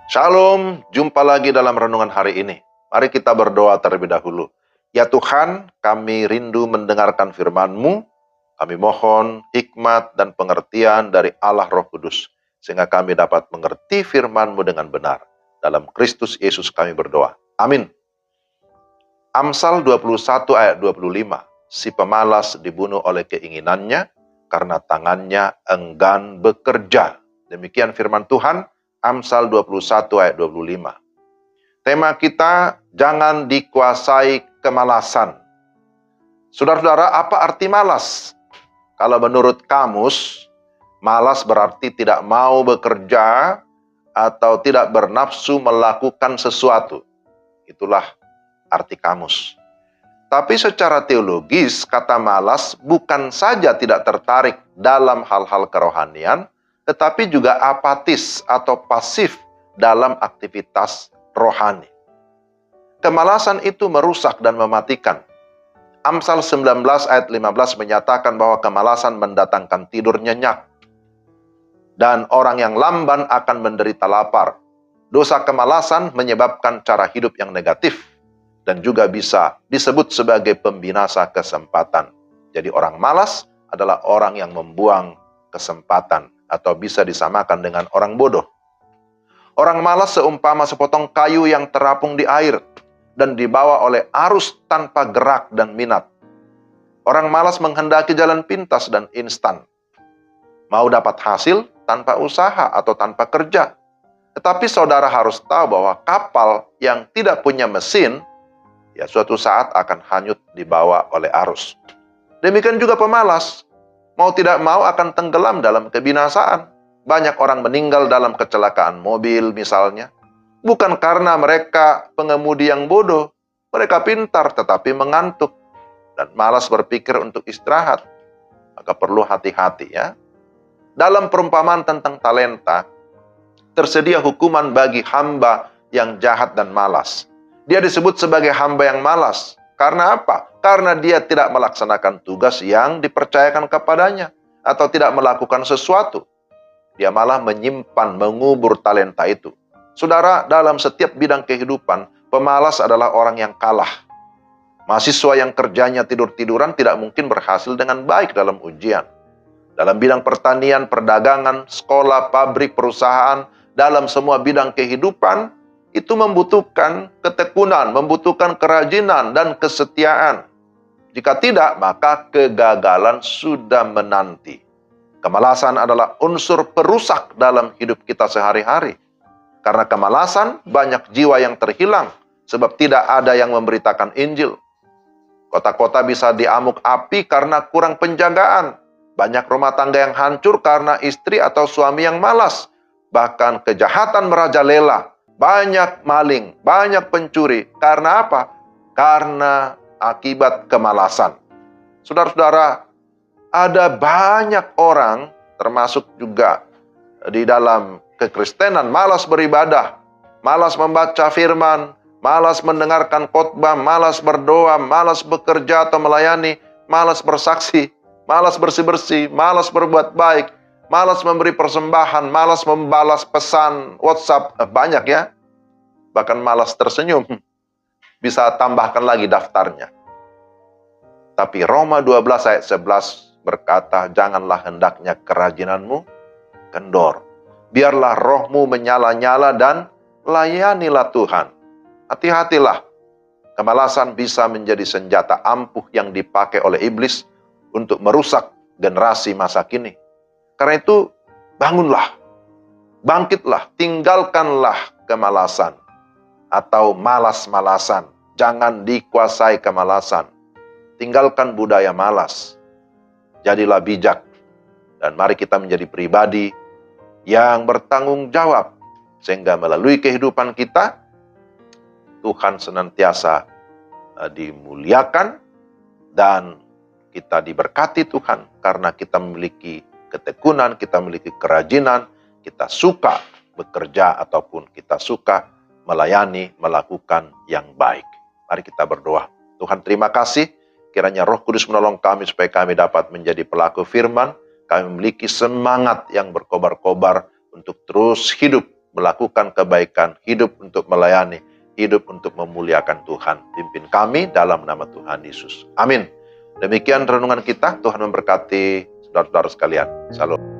Shalom, jumpa lagi dalam renungan hari ini. Mari kita berdoa terlebih dahulu. Ya Tuhan, kami rindu mendengarkan firman-Mu. Kami mohon hikmat dan pengertian dari Allah Roh Kudus, sehingga kami dapat mengerti firman-Mu dengan benar. Dalam Kristus Yesus kami berdoa. Amin. Amsal 21 ayat 25. Si pemalas dibunuh oleh keinginannya, karena tangannya enggan bekerja. Demikian firman Tuhan. Amsal 21 ayat 25. Tema kita, jangan dikuasai kemalasan. Saudara-saudara, apa arti malas? Kalau menurut kamus, malas berarti tidak mau bekerja atau tidak bernafsu melakukan sesuatu. Itulah arti kamus. Tapi secara teologis, kata malas bukan saja tidak tertarik dalam hal-hal kerohanian, tetapi juga apatis atau pasif dalam aktivitas rohani. Kemalasan itu merusak dan mematikan. Amsal 19 ayat 15 menyatakan bahwa kemalasan mendatangkan tidur nyenyak. Dan orang yang lamban akan menderita lapar. Dosa kemalasan menyebabkan cara hidup yang negatif. Dan juga bisa disebut sebagai pembinasa kesempatan. Jadi orang malas adalah orang yang membuang kesempatan. Atau bisa disamakan dengan orang bodoh. Orang malas seumpama sepotong kayu yang terapung di air dan dibawa oleh arus tanpa gerak dan minat. Orang malas menghendaki jalan pintas dan instan. Mau dapat hasil tanpa usaha atau tanpa kerja. Tetapi saudara harus tahu bahwa kapal yang tidak punya mesin, ya suatu saat akan hanyut dibawa oleh arus. Demikian juga pemalas. Mau tidak mau akan tenggelam dalam kebinasaan. Banyak orang meninggal dalam kecelakaan mobil misalnya. Bukan karena mereka pengemudi yang bodoh. Mereka pintar tetapi mengantuk. Dan malas berpikir untuk istirahat. Maka perlu hati-hati ya. Dalam perumpamaan tentang talenta, tersedia hukuman bagi hamba yang jahat dan malas. Dia disebut sebagai hamba yang malas. Karena apa? Karena dia tidak melaksanakan tugas yang dipercayakan kepadanya. Atau tidak melakukan sesuatu. Dia malah menyimpan, mengubur talenta itu. Saudara, dalam setiap bidang kehidupan, pemalas adalah orang yang kalah. Mahasiswa yang kerjanya tidur-tiduran tidak mungkin berhasil dengan baik dalam ujian. Dalam bidang pertanian, perdagangan, sekolah, pabrik, perusahaan, dalam semua bidang kehidupan, itu membutuhkan ketekunan, membutuhkan kerajinan dan kesetiaan. Jika tidak, maka kegagalan sudah menanti. Kemalasan adalah unsur perusak dalam hidup kita sehari-hari. Karena kemalasan, banyak jiwa yang terhilang, sebab tidak ada yang memberitakan Injil. Kota-kota bisa diamuk api karena kurang penjagaan. Banyak rumah tangga yang hancur karena istri atau suami yang malas. Bahkan kejahatan merajalela. Banyak maling, banyak pencuri. Karena apa? Karena akibat kemalasan. Saudara-saudara, ada banyak orang, termasuk juga di dalam kekristenan, malas beribadah, malas membaca firman, malas mendengarkan khotbah, malas berdoa, malas bekerja atau melayani, malas bersaksi, malas bersih-bersih, malas berbuat baik, malas memberi persembahan, malas membalas pesan WhatsApp, banyak ya. Bahkan malas tersenyum. Bisa tambahkan lagi daftarnya. Tapi Roma 12 ayat 11 berkata, janganlah hendaknya kerajinanmu kendor. Biarlah rohmu menyala-nyala dan layanilah Tuhan. Hati-hatilah. Kemalasan bisa menjadi senjata ampuh yang dipakai oleh iblis untuk merusak generasi masa kini. Karena itu, bangunlah, bangkitlah, tinggalkanlah kemalasan atau malas-malasan. Jangan dikuasai kemalasan. Tinggalkan budaya malas. Jadilah bijak. Dan mari kita menjadi pribadi yang bertanggung jawab. Sehingga melalui kehidupan kita, Tuhan senantiasa dimuliakan. Dan kita diberkati Tuhan. Karena kita memiliki ketekunan, kita memiliki kerajinan. Kita suka bekerja ataupun kita suka melayani, melakukan yang baik. Mari kita berdoa. Tuhan, terima kasih. Kiranya Roh Kudus menolong kami supaya kami dapat menjadi pelaku firman. Kami memiliki semangat yang berkobar-kobar untuk terus hidup melakukan kebaikan, hidup untuk melayani, hidup untuk memuliakan Tuhan. Pimpin kami dalam nama Tuhan Yesus. Amin. Demikian renungan kita. Tuhan memberkati saudara-saudara sekalian. Salam.